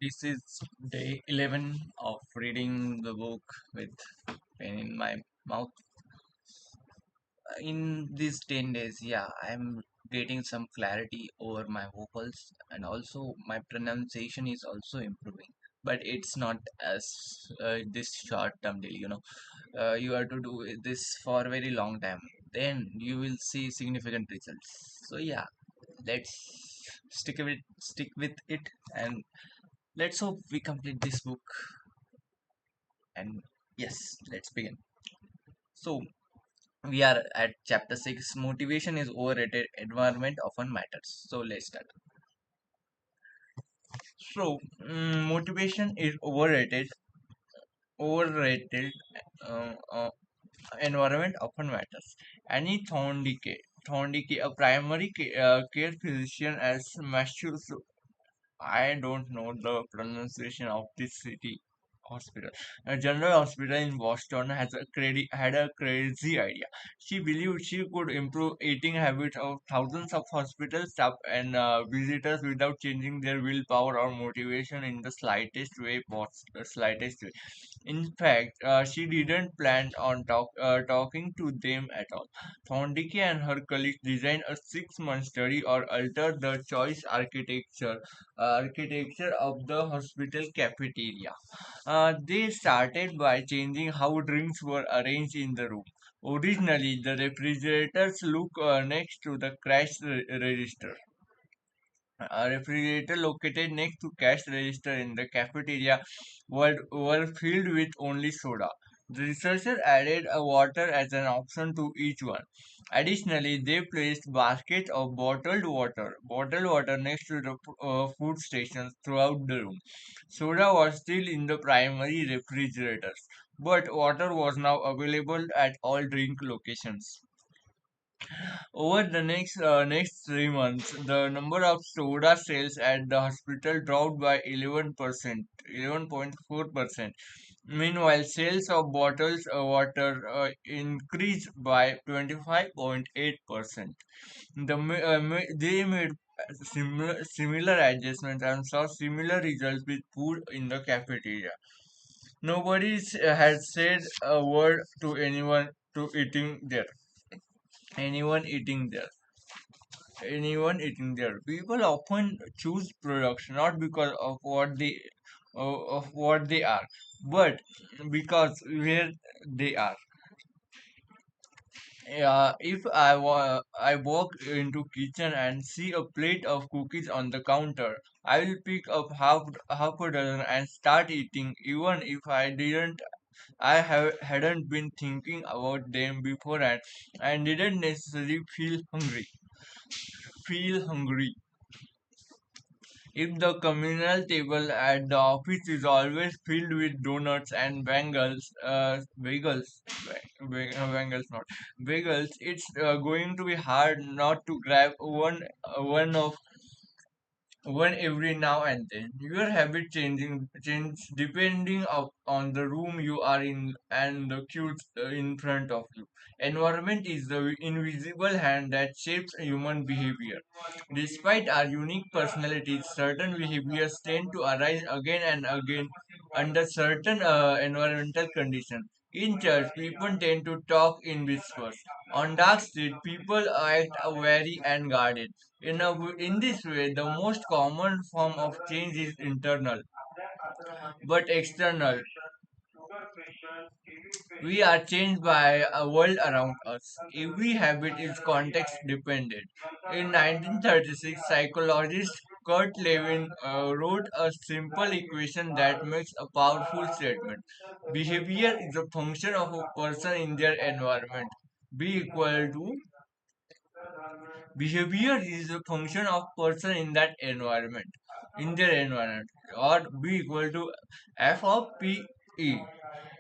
This is day 11 of reading the book with pen in my mouth. In these 10 days, yeah, I'm getting some clarity over my vocals and also my pronunciation is also improving. But it's not as this short term deal, you have to do this for a very long time. Then you will see significant results. So, yeah, let's stick with it and let's hope we complete this book. And yes, let's begin. So, we are at chapter 6. Motivation is overrated, environment often matters. So, let's start. So, motivation is overrated, uh, uh, environment often matters. Annie Thorndike, a primary care physician as Massachusetts. I don't know the pronunciation of this city hospital. A general hospital in Boston had a crazy idea. She believed she could improve eating habits of thousands of hospital staff and visitors without changing their willpower or motivation in the slightest way. In fact, she didn't plan on talking to them at all. Thorndike and her colleagues designed a 6-month study or altered the choice architecture of the hospital cafeteria. They started by changing how drinks were arranged in the room. Originally, the refrigerators look next to the register. A refrigerator located next to cash register in the cafeteria were filled with only soda. The researcher added a water as an option to each one. Additionally, they placed baskets of bottled water next to the food stations throughout the room. Soda was still in the primary refrigerators, but water was now available at all drink locations. Over the next 3 months, the number of soda sales at the hospital dropped by 11.4%. Meanwhile, sales of bottles of water increased by 25.8%. They made similar adjustments and saw similar results with food in the cafeteria. Nobody had said a word to anyone eating there anyone eating there. People often choose products not because of what they are, but because where they are. If I walk into kitchen and see a plate of cookies on the counter, I will pick up half a dozen and start eating, even if I hadn't been thinking about them before and didn't necessarily feel hungry. If the communal table at the office is always filled with donuts and bagels, it's going to be hard not to grab one every now and then. Your habit change depending on the room you are in and the cues in front of you. Environment is the invisible hand that shapes human behavior. Despite our unique personalities, certain behaviors tend to arise again and again under certain environmental conditions. In church, people tend to talk in whispers. On dark street, people act wary and guarded. In this way, the most common form of change is internal, but external. We are changed by a world around us. Every habit is context dependent. In 1936, psychologist Kurt Lewin wrote a simple equation that makes a powerful statement. Behavior is a function of a person in their environment. B equal to Behavior is a function of person in that environment, in their environment, or B equal to F of PE.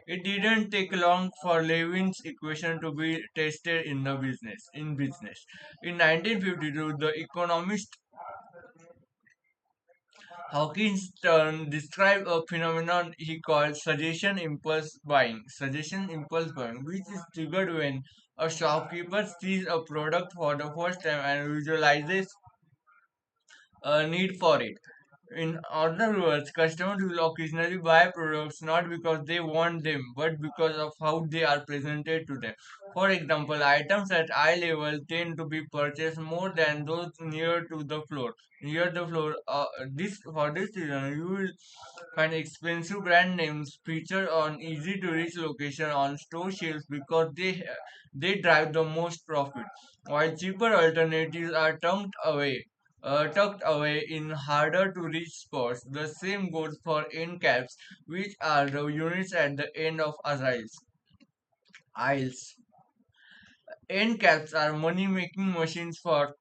It didn't take long for Levin's equation to be tested in business. In 1952, the economist Hawkins described a phenomenon he called suggestion impulse buying, which is triggered when a shopkeeper sees a product for the first time and visualizes a need for it. In other words, customers will occasionally buy products not because they want them, but because of how they are presented to them. For example, items at eye level tend to be purchased more than those near to the floor. Near the floor, this reason, you will find expensive brand names featured on easy to reach location on store shelves because they drive the most profit, while cheaper alternatives are tucked away in harder to reach spots. The same goes for end caps, which are the units at the end of aisles. End caps are money making machines for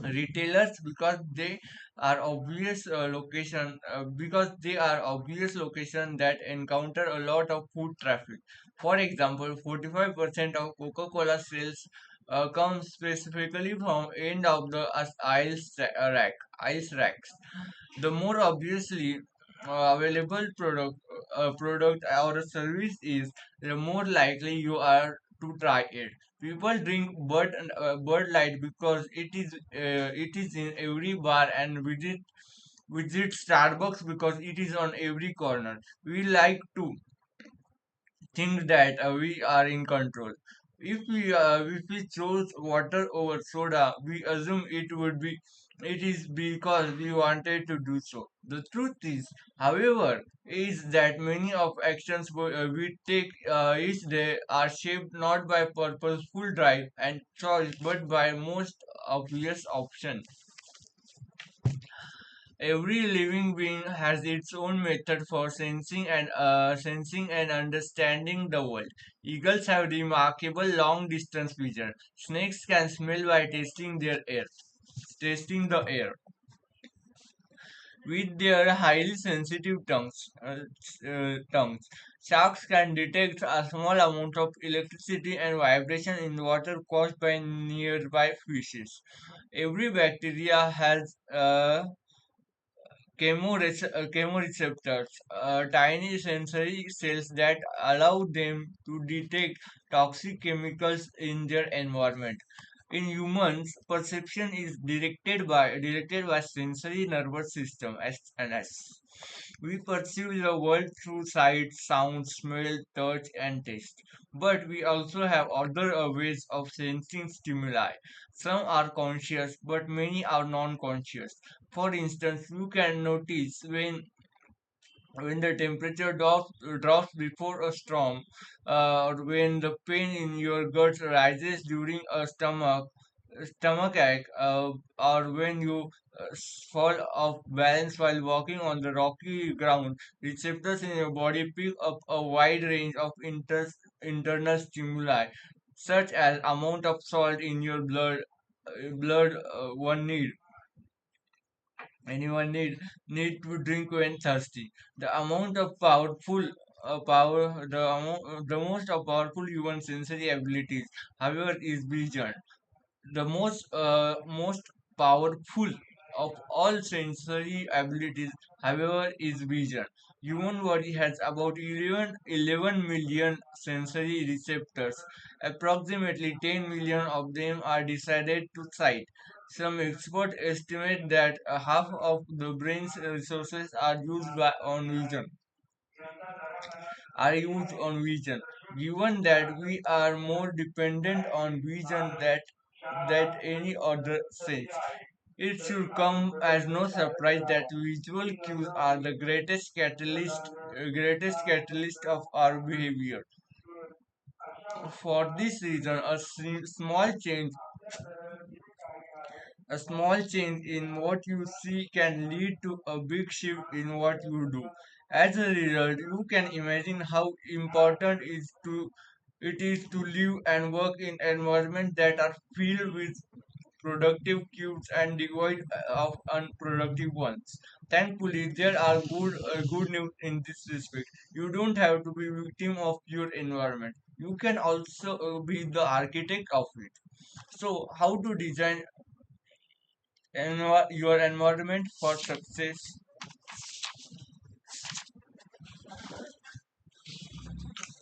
retailers because they are obvious location that encounter a lot of foot traffic. For example, 45% of Coca-Cola sales come specifically from end of the aisles racks. The more obviously available product or a service is, the more likely you are to try it. People drink Bud Light because it is in every bar and visit Starbucks because it is on every corner. We like to think that we are in control. If we chose water over soda, we assume it is because we wanted to do so. The truth is, however, is that many of actions we take each day are shaped not by purposeful drive and choice, but by most obvious option. Every living being has its own method for sensing and understanding the world. Eagles have remarkable long distance vision. Snakes can smell by tasting the air. With their highly sensitive tongues, sharks can detect a small amount of electricity and vibration in water caused by nearby fishes. Every bacteria has chemoreceptors, tiny sensory cells that allow them to detect toxic chemicals in their environment. In humans, perception is directed by sensory nervous system (SNS). We perceive the world through sight, sound, smell, touch, and taste. But we also have other ways of sensing stimuli. Some are conscious, but many are non-conscious. For instance, you can notice when the temperature drops before a storm, or when the pain in your gut rises during a stomach ache, or when you fall off balance while walking on the rocky ground. Receptors in your body pick up a wide range of internal stimuli, such as amount of salt in your blood one anyone need to drink when thirsty. The amount of the most of powerful human sensory abilities, however, is vision. The most powerful of all sensory abilities, however, is vision. Human body has about 11 million sensory receptors. Approximately 10 million of them are decided to sight. Some experts estimate that half of the brain's resources are used on vision. Given that we are more dependent on vision that any other sense, it should come as no surprise that visual cues are the greatest catalyst of our behavior. For this reason, a small change in what you see can lead to a big shift in what you do. As a result, you can imagine how important it is to live and work in environments that are filled with productive cues and devoid of unproductive ones. Thankfully, there are good news in this respect. You don't have to be victim of your environment. You can also be the architect of it. So, how to design your environment for success?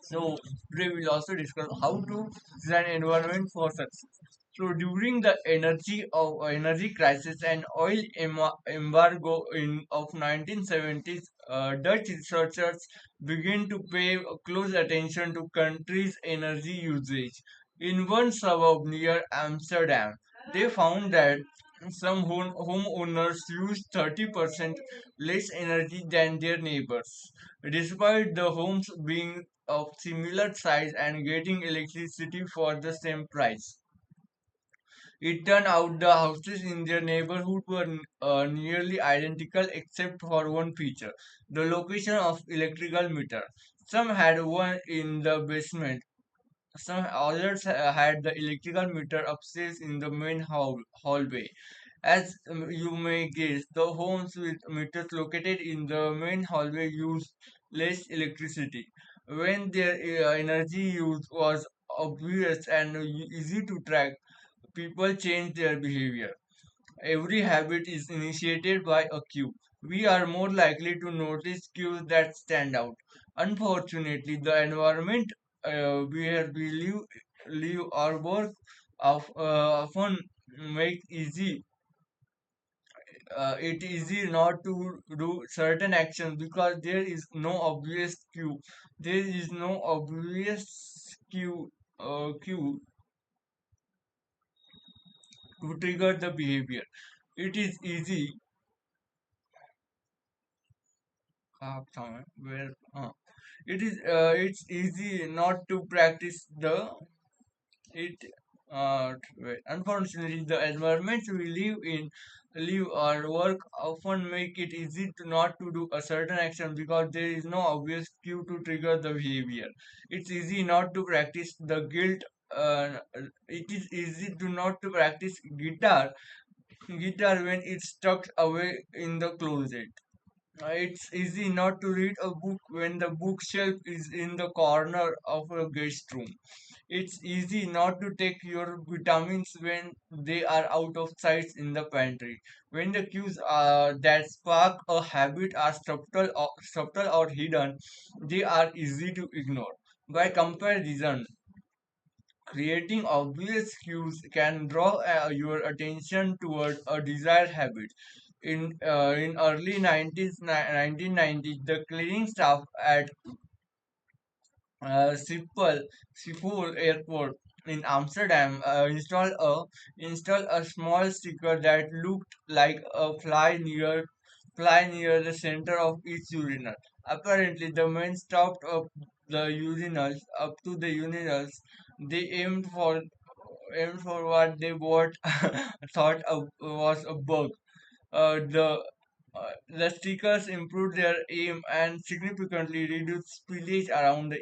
So, today we'll also discuss how to design environment for success. So during the energy crisis and oil embargo in of 1970s, Dutch researchers began to pay close attention to country's energy usage. In one suburb near Amsterdam, they found that some homeowners used 30% less energy than their neighbors, despite the homes being of similar size and getting electricity for the same price. It turned out the houses in their neighborhood were nearly identical except for one feature, the location of electrical meter. Some had one in the basement, some others had the electrical meter upstairs in the main hallway. As you may guess, the homes with meters located in the main hallway used less electricity. When their energy use was obvious and easy to track, people change their behavior. Every habit is initiated by a cue. We are more likely to notice cues that stand out. Unfortunately, the environment where we live or work often make it easy not to do certain actions because there is no obvious cue. There is no obvious cue to trigger the behavior. It is easy where it's easy not to practice the it unfortunately the environments we live or work often make it easy to not to do a certain action because there is no obvious cue to trigger the behavior. It's easy not to practice the guilt. It is easy to not to practice guitar when it's tucked away in the closet. It's easy not to read a book when the bookshelf is in the corner of a guest room. It's easy not to take your vitamins when they are out of sight in the pantry. When the cues that spark a habit are subtle or hidden, they are easy to ignore. By comparison, creating obvious cues can draw your attention toward a desired habit. In early 1990s, the cleaning staff at Schiphol Airport in Amsterdam installed a small sticker that looked like a fly near the center of each urinal. Apparently, the men stopped up to the urinals. They aimed for what they bought was a bug. The stickers improved their aim and significantly reduced spillage around the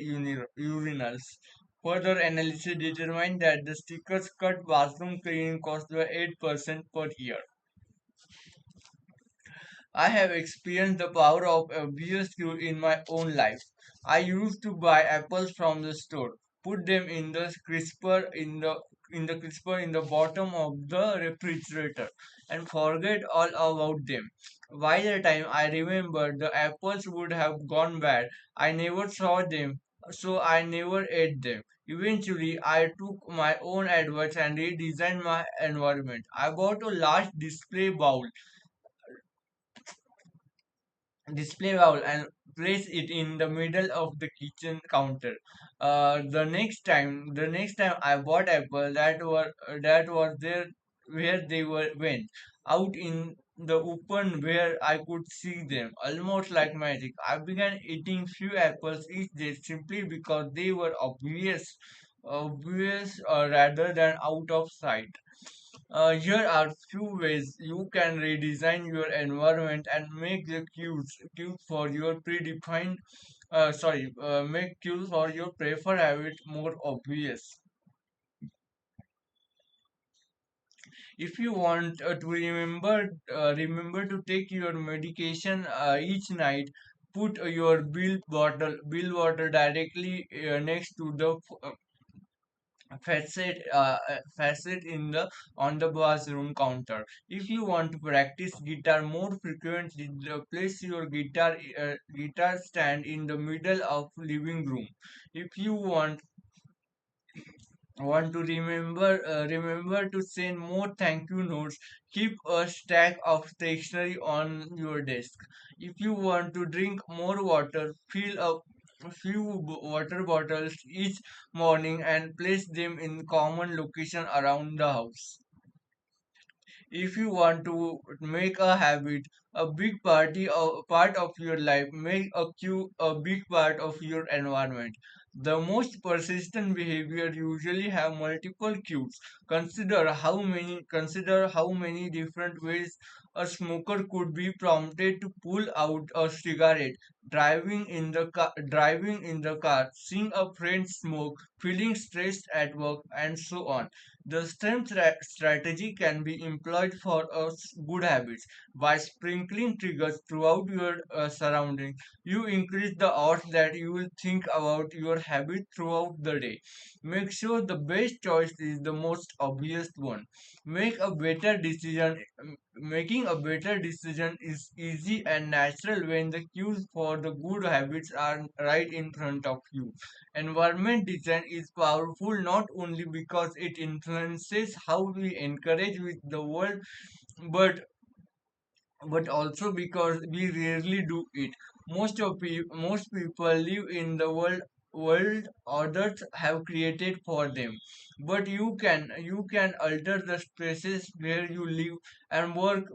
urinals. Further analysis determined that the stickers cut bathroom cleaning costs by 8% per year. I have experienced the power of a BSQ in my own life. I used to buy apples from the store, put them in the crisper in the bottom of the refrigerator, and forget all about them. By the time I remembered, the apples would have gone bad. I never saw them, so I never ate them. Eventually, I took my own advice and redesigned my environment. I bought a large display bowl and place it in the middle of the kitchen counter. The next time I bought apple that was there where they were went out in the open where I could see them, almost like magic. I began eating few apples each day simply because they were obvious rather than out of sight. Here are few ways you can redesign your environment and make the cues for your make cues for your preferred habit more obvious. If you want to remember to take your medication each night, put your bill water directly next to the facet in the on the bathroom counter. If you want to practice guitar more frequently, place your guitar stand in the middle of living room. If you want Want to remember to send more thank you notes. Keep a stack of stationery on your desk. If you want to drink more water, fill up a few water bottles each morning and place them in common location around the house. If you want to make a habit a big part of your life, make a cue a big part of your environment. The most persistent behavior usually have multiple cues. Consider how many different ways a smoker could be prompted to pull out a cigarette, driving in the car, seeing a friend smoke, feeling stressed at work, and so on. The same strategy can be employed for good habits. By sprinkling triggers throughout your surroundings, you increase the odds that you will think about your habit throughout the day. Make sure the best choice is the most obvious one. Make a better decision. Making a better decision is easy and natural when the cues for the good habits are right in front of you. Environment design is powerful not only because it influences how we encourage with the world, but also because we rarely do it. Most people live in the world others have created for them, but you can alter the spaces where you live and work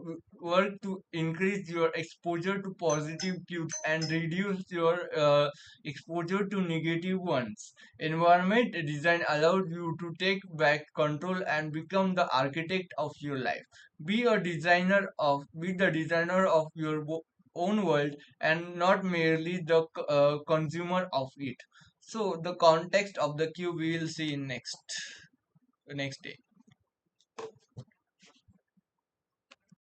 to increase your exposure to positive cues and reduce your exposure to negative ones. Environment design allows you to take back control and become the architect of your life. Be the designer of your own world and not merely the consumer of it. So the context of the cue we will see in next day.